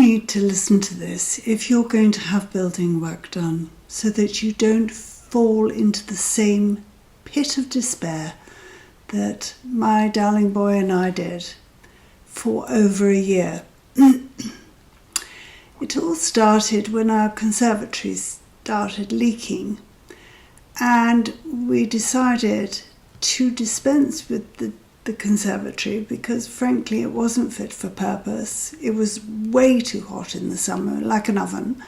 need to listen to this if you're going to have building work done, so that you don't fall into the same pit of despair that my darling boy and I did for over a year. It all started when our conservatory started leaking, and we decided to dispense with the conservatory because frankly it wasn't fit for purpose. It was way too hot in the summer, like an oven,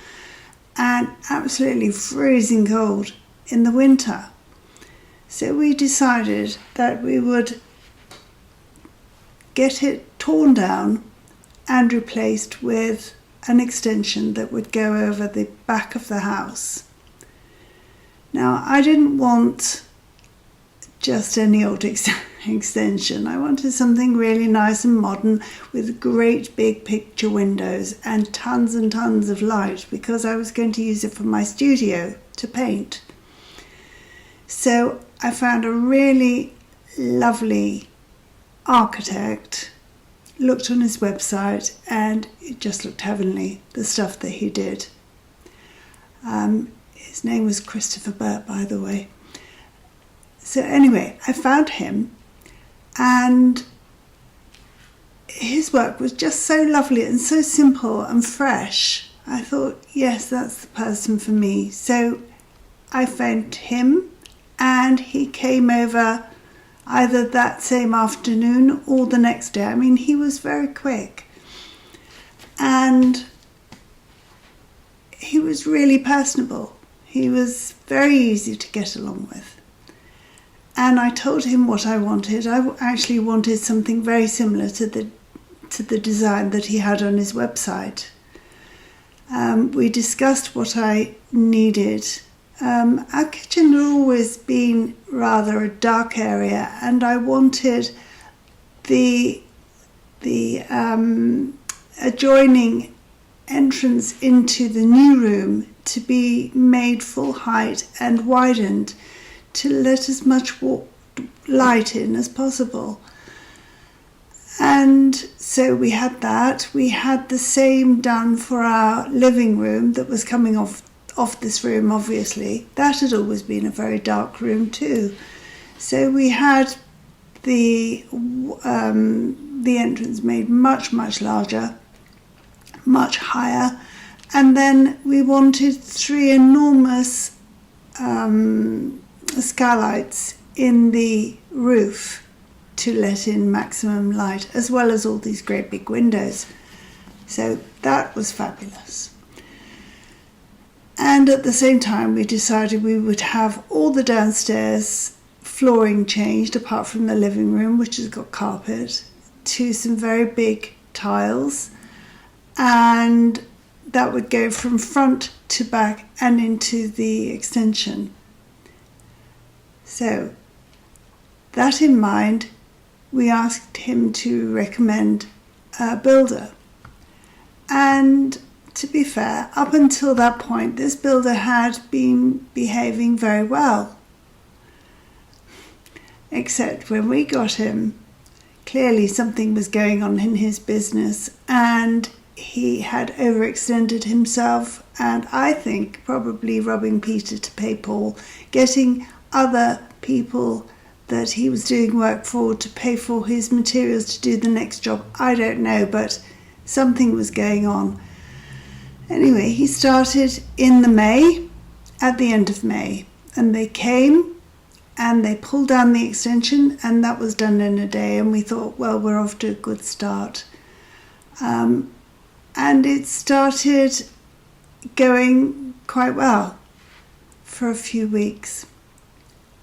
and absolutely freezing cold in the winter. So we decided that we would get it torn down and replaced with an extension that would go over the back of the house. Now, I didn't want just any old extension. I wanted something really nice and modern with great big picture windows and tons of light, because I was going to use it for my studio to paint. So I found a really lovely architect, looked on his website, and it just looked heavenly, the stuff that he did. His name was Christopher Burt, by the way. So anyway, I found him, and his work was just so lovely and so simple and fresh. I thought, yes, that's the person for me. So I found him, and he came over either that same afternoon or the next day. I mean, he was very quick, and he was really personable. He was very easy to get along with. And I told him what I wanted. I actually wanted something very similar to the design that he had on his website. We discussed what I needed. Our kitchen had always been rather a dark area, and I wanted the adjoining entrance into the new room to be made full height and widened to let as much light in as possible. And so we had that. We had the same done for our living room that was coming off this room, obviously. That had always been a very dark room too. So we had the entrance made much larger, much higher, and then we wanted 3 enormous skylights in the roof to let in maximum light, as well as all these great big windows. So that was fabulous. And at the same time, we decided we would have all the downstairs flooring changed, apart from the living room, which has got carpet, to some very big tiles. And that would go from front to back and into the extension. So, that in mind, we asked him to recommend a builder. And to be fair, up until that point, this builder had been behaving very well. Except when we got him, clearly something was going on in his business, and he had overextended himself, and I think probably robbing Peter to pay Paul, getting other people that he was doing work for to pay for his materials to do the next job. I don't know, but something was going on. Anyway, he started at the end of May, and they came and they pulled down the extension, and that was done in a day, and we thought, well, we're off to a good start. And it started going quite well for a few weeks.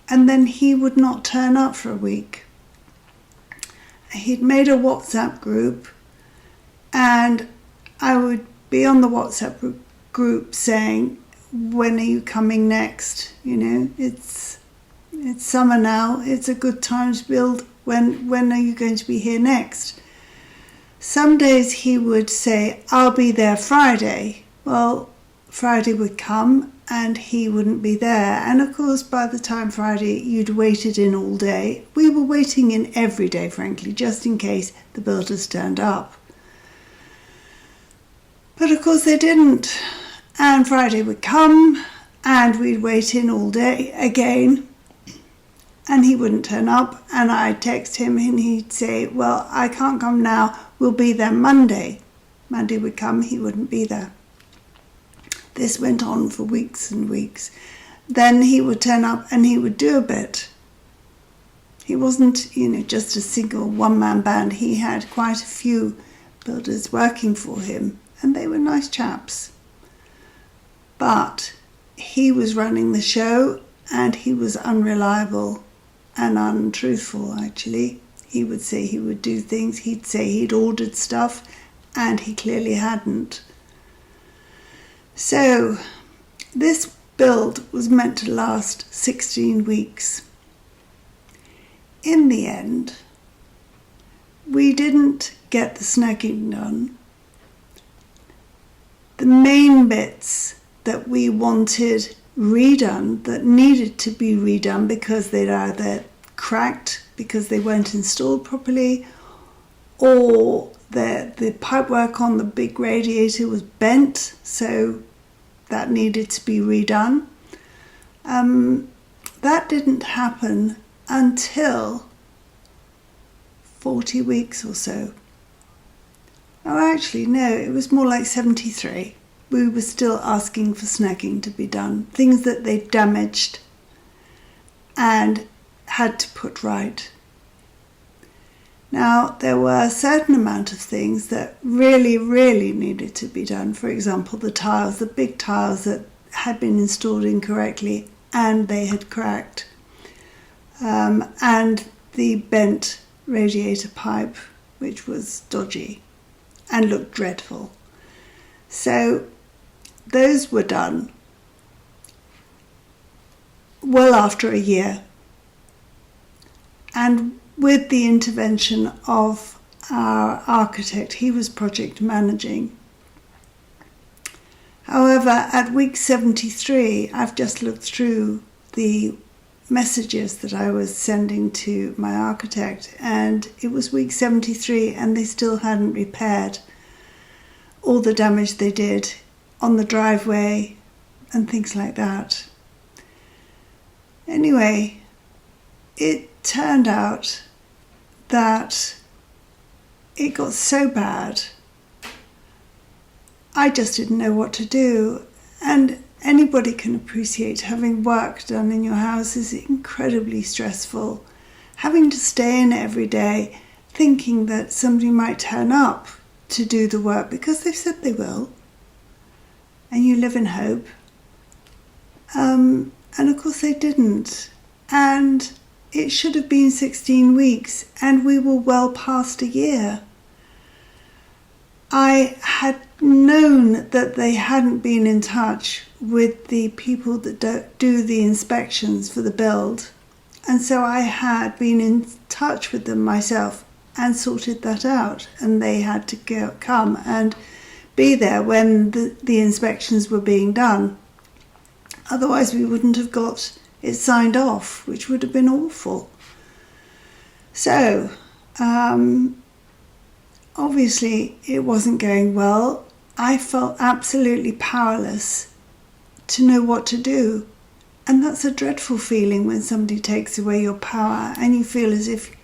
And then he would not turn up for a week. He'd made a WhatsApp group, and I would be on the WhatsApp group saying, when are you coming next? You know, it's summer now, it's a good time to build. When are you going to be here next? Some days he would say, I'll be there Friday. Well, Friday would come and he wouldn't be there. And of course, by the time Friday, you'd waited in all day. We were waiting in every day, frankly, just in case the builders turned up. But of course they didn't. And Friday would come and we'd wait in all day again. And he wouldn't turn up, and I'd text him and he'd say, well, I can't come now, we'll be there Monday. Monday would come, he wouldn't be there. This went on for weeks and weeks. Then he would turn up and he would do a bit. He wasn't, just a single one-man band. He had quite a few builders working for him, and they were nice chaps. But he was running the show, and he was unreliable and untruthful, actually. He would say he would do things, he'd say he'd ordered stuff, and he clearly hadn't. So this build was meant to last 16 weeks. In the end, we didn't get the snagging done. The main bits that we wanted redone, that needed to be redone because they'd either cracked because they weren't installed properly, or the pipework on the big radiator was bent, so that needed to be redone. That didn't happen until 40 weeks or so. Oh, actually, no, it was more like 73. We were still asking for snagging to be done, things that they'd damaged and had to put right. Now, there were a certain amount of things that really, really needed to be done. For example, the tiles, the big tiles that had been installed incorrectly and they had cracked, and the bent radiator pipe, which was dodgy and looked dreadful. So those were done well after a year, and with the intervention of our architect. He was project managing. However, at week 73, I've just looked through the messages that I was sending to my architect, and it was week 73 and they still hadn't repaired all the damage they did on the driveway and things like that. Anyway, it turned out that it got so bad I just didn't know what to do. And anybody can appreciate having work done in your house is incredibly stressful. Having to stay in every day thinking that somebody might turn up to do the work because they've said they will, and you live in hope. And of course they didn't. And it should have been 16 weeks, and we were well past a year. I had known that they hadn't been in touch with the people that do the inspections for the build, and so I had been in touch with them myself and sorted that out, and they had to come and be there when the inspections were being done. Otherwise we wouldn't have got it signed off, which would have been awful. So obviously it wasn't going well. I felt absolutely powerless to know what to do, and that's a dreadful feeling when somebody takes away your power and you feel as if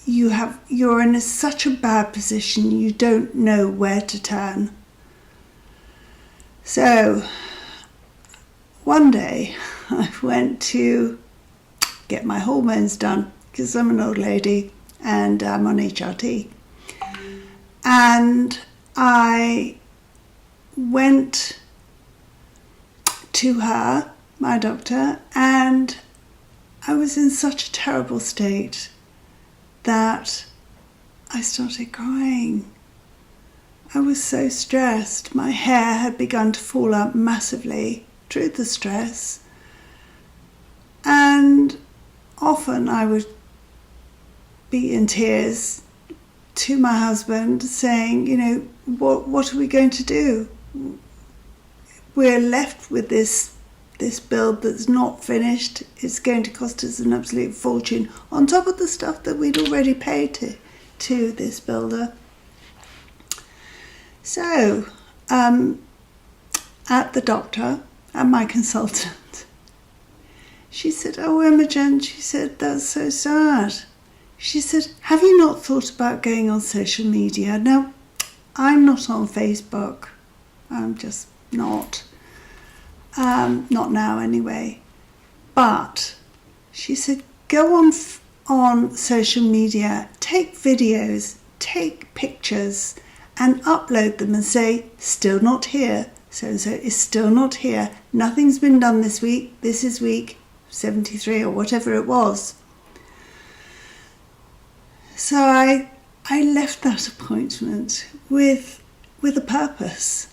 you're in such a bad position you don't know where to turn. So one day I went to get my hormones done because I'm an old lady and I'm on HRT. And I went to her, my doctor, and I was in such a terrible state that I started crying. I was so stressed. My hair had begun to fall out massively through the stress. And often I would be in tears to my husband saying, what are we going to do? We're left with this build that's not finished. It's going to cost us an absolute fortune on top of the stuff that we'd already paid to this builder. So at the doctor, at my consultant. She said, "Oh, Imogen," she said, "that's so sad." She said, "Have you not thought about going on social media?" Now, I'm not on Facebook. I'm just not. Not now anyway. But she said, "Go on social media, take videos, take pictures and upload them and say, still not here. So-and-so is still not here. Nothing's been done this week. This is week 73 or whatever it was." So I left that appointment with a purpose.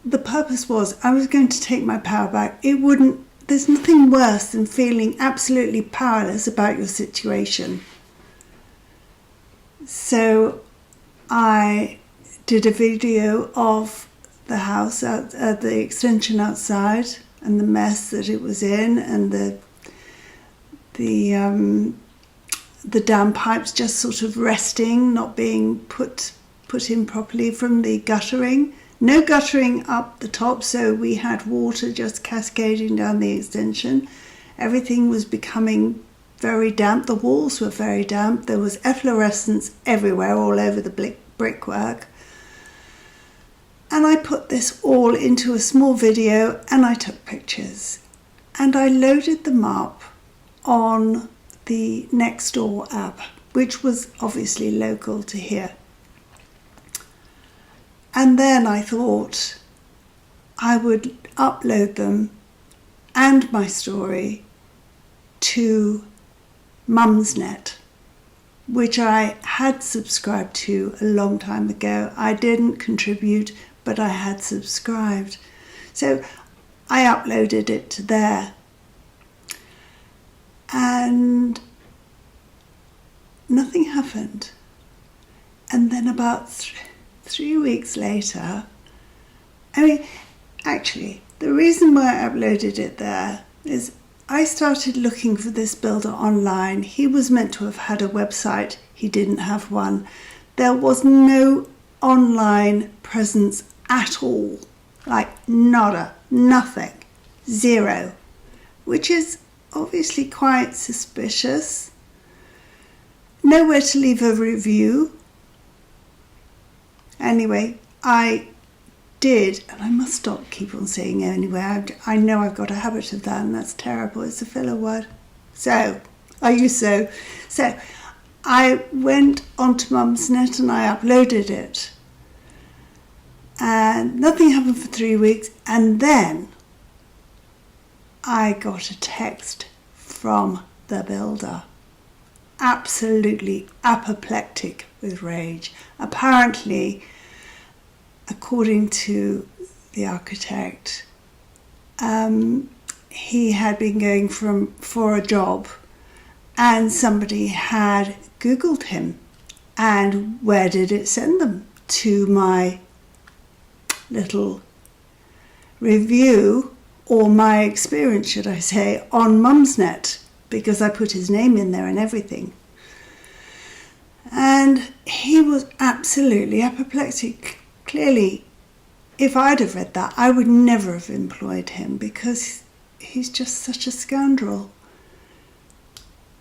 The purpose was I was going to take my power back. There's nothing worse than feeling absolutely powerless about your situation. So I did a video of the house, the extension outside, and the mess that it was in, and the dam pipes just sort of resting, not being put in properly from the guttering. No guttering up the top, so we had water just cascading down the extension. Everything was becoming very damp. The walls were very damp. There was efflorescence everywhere, all over the brickwork. And I put this all into a small video and I took pictures. And I loaded them up on the Nextdoor app, which was obviously local to here. And then I thought I would upload them and my story to Mumsnet, which I had subscribed to a long time ago. I didn't contribute, but I had subscribed. So I uploaded it to there. And nothing happened. And then about 3 weeks later, actually, the reason why I uploaded it there is I started looking for this builder online. He was meant to have had a website. He didn't have one. There was no online presence at all. Like nada, nothing, zero, which is obviously quite suspicious. Nowhere to leave a review. Anyway, I did, and I must keep on saying anyway. I know I've got a habit of that, and that's terrible. It's a filler word. So I went onto Mumsnet and I uploaded it. And nothing happened for 3 weeks, and then I got a text from the builder. Absolutely apoplectic with rage. Apparently, according to the architect, he had been going for a job and somebody had Googled him. And where did it send them? To my little review, or my experience, should I say, on Mumsnet, because I put his name in there and everything. And he was absolutely apoplectic. Clearly, if I'd have read that, I would never have employed him, because he's just such a scoundrel.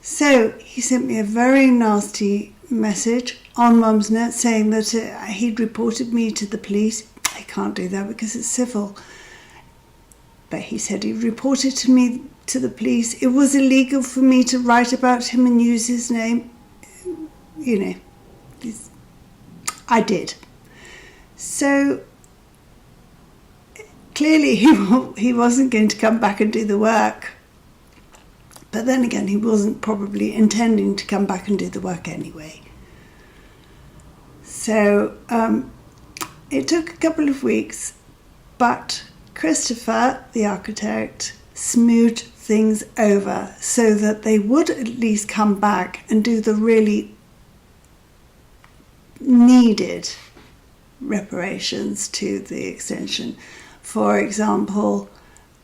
So he sent me a very nasty message on Mumsnet saying that he'd reported me to the police. I can't do that because it's civil. But he said he reported me to the police. It was illegal for me to write about him and use his name. You know, I did. So clearly he wasn't going to come back and do the work. But then again, he wasn't probably intending to come back and do the work anyway. So it took a couple of weeks, but Christopher, the architect, smoothed things over so that they would at least come back and do the really needed reparations to the extension. For example,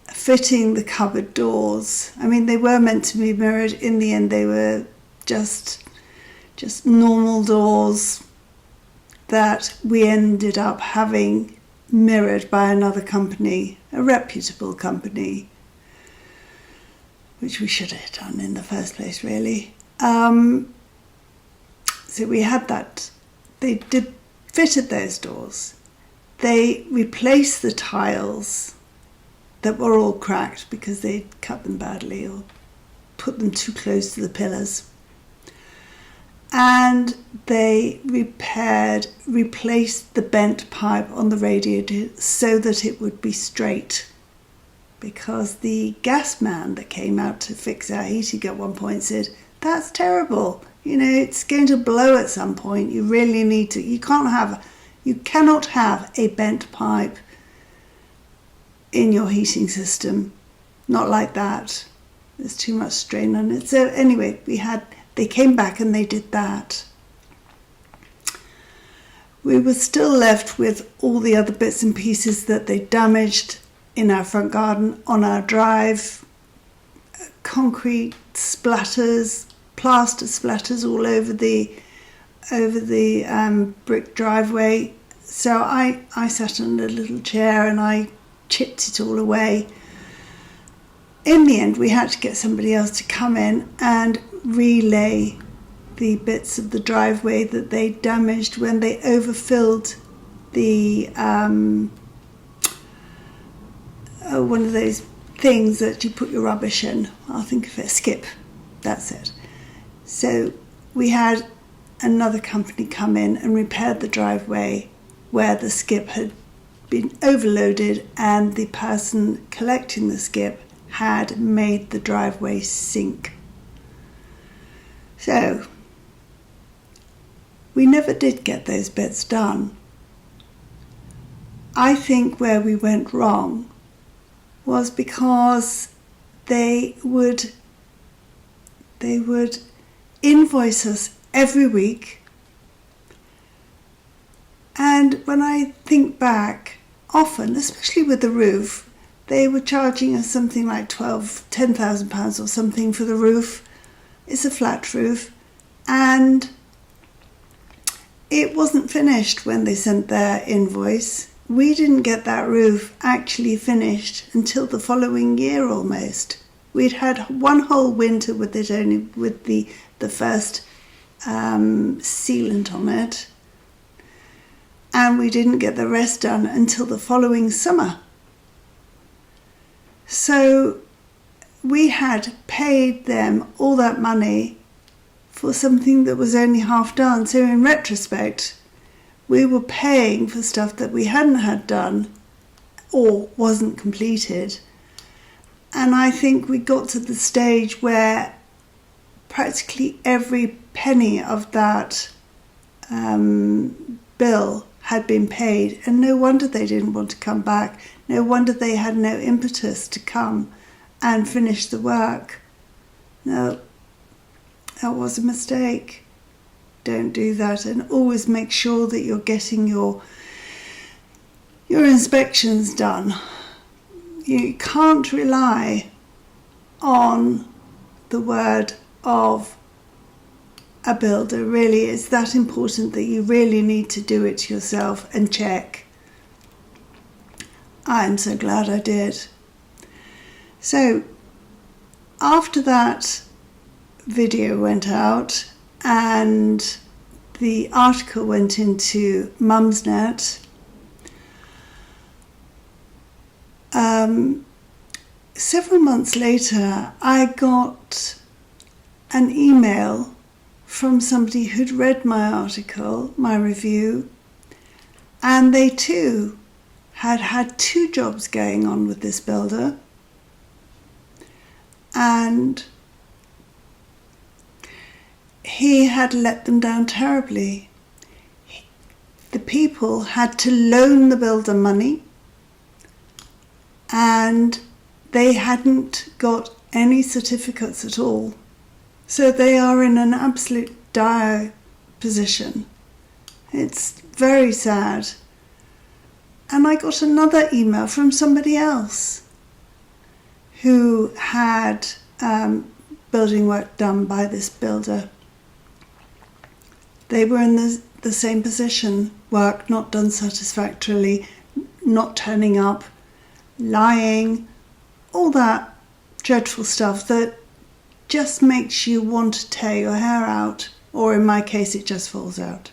fitting the cupboard doors. I mean, they were meant to be mirrored. In the end, they were just normal doors that we ended up having mirrored by another company, a reputable company, which we should have done in the first place, really. So we had that. They fitted those doors. They replaced the tiles that were all cracked because they'd cut them badly or put them too close to the pillars. And they replaced the bent pipe on the radiator so that it would be straight. Because the gas man that came out to fix our heating at one point said, "That's terrible. You know, it's going to blow at some point. You really need to. You cannot have a bent pipe in your heating system. Not like that. There's too much strain on it." So anyway, they came back and they did that. We were still left with all the other bits and pieces that they damaged in our front garden, on our drive, concrete splatters, plaster splatters all over the brick driveway. So I sat on a little chair and I chipped it all away. In the end, we had to get somebody else to come in and relay the bits of the driveway that they damaged when they overfilled the one of those things that you put your rubbish in. I'll think of it, a skip. That's it. So we had another company come in and repair the driveway where the skip had been overloaded and the person collecting the skip had made the driveway sink. So we never did get those bits done. I think where we went wrong was because they would invoice us every week. And when I think back, often, especially with the roof, they were charging us something like £10,000 or something for the roof. It's a flat roof. And it wasn't finished when they sent their invoice. We didn't get that roof actually finished until the following year almost. We'd had one whole winter with it, only with the first sealant on it. And we didn't get the rest done until the following summer. So we had paid them all that money for something that was only half done. So in retrospect, we were paying for stuff that we hadn't had done or wasn't completed. And I think we got to the stage where practically every penny of that bill had been paid, and no wonder they didn't want to come back. No wonder they had no impetus to come and finish the work. No, that was a mistake. Don't do that, and always make sure that you're getting your inspections done. You can't rely on the word of a builder, really. It's that important that you really need to do it yourself and check. I'm so glad I did. So after that video went out and the article went into Mumsnet, several months later I got an email from somebody who'd read my article, my review, and they too had 2 jobs going on with this builder, and he had let them down terribly. The people had to loan the builder money, and they hadn't got any certificates at all. So they are in an absolute dire position. It's very sad. And I got another email from somebody else who had building work done by this builder. They were in the same position, work not done satisfactorily, not turning up, lying, all that dreadful stuff that just makes you want to tear your hair out, or in my case it just falls out.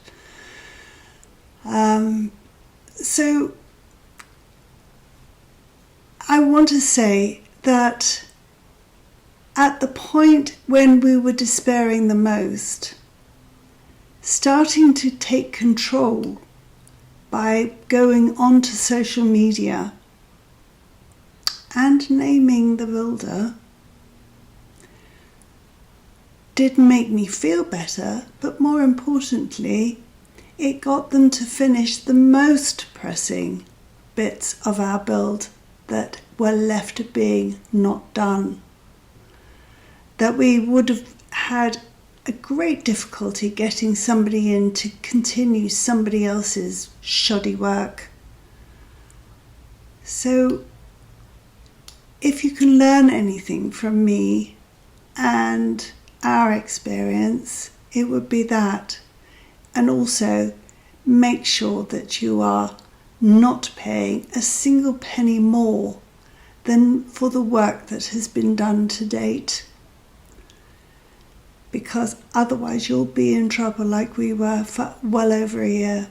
So I want to say that at the point when we were despairing the most, starting to take control by going onto social media and naming the builder did make me feel better, but more importantly, it got them to finish the most pressing bits of our build that were left being not done. That we would have had a great difficulty getting somebody in to continue somebody else's shoddy work. So if you can learn anything from me and our experience, it would be that. And also make sure that you are not paying a single penny more than for the work that has been done to date, because otherwise you'll be in trouble like we were for well over a year.